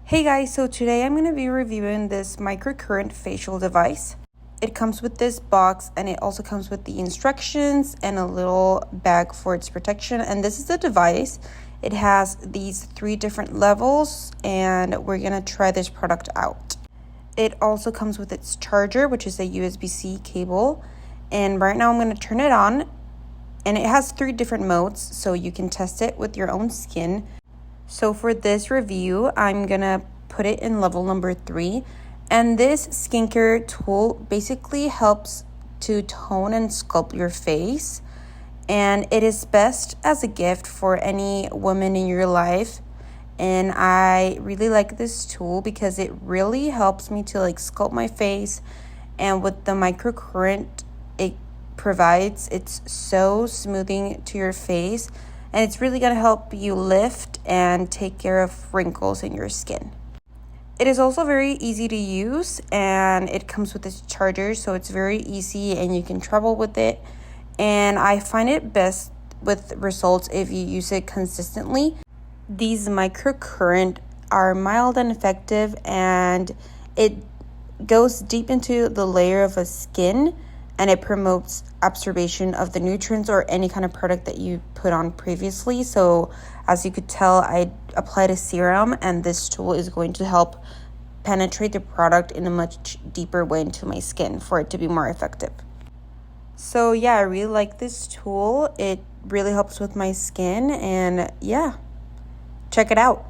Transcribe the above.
Hey guys, so today I'm going to be reviewing this microcurrent facial device. It comes with this box and it also comes with the instructions and a little bag for its protection. And this is the device. It has these 3 different levels and we're going to try this product out. It also comes with its charger, which is a USB-C cable. And right now I'm going to turn it on, and it has 3 different modes so you can test it with your own skin. So for this review, I'm gonna put it in level number 3. And this skincare tool basically helps to tone and sculpt your face. And it is best as a gift for any woman in your life. And I really like this tool because it really helps me to sculpt my face. And with the microcurrent it provides, it's so smoothing to your face. And it's really going to help you lift and take care of wrinkles in your skin. It is also very easy to use, and it comes with this charger, so it's very easy and you can travel with it. And I find it best with results if you use it consistently. These microcurrent are mild and effective, and it goes deep into the layer of a skin, and it promotes absorption of the nutrients or any kind of product that you put on previously. So as you could tell, I applied a serum, and this tool is going to help penetrate the product in a much deeper way into my skin for it to be more effective. So yeah, I really like this tool. It really helps with my skin, and yeah, check it out.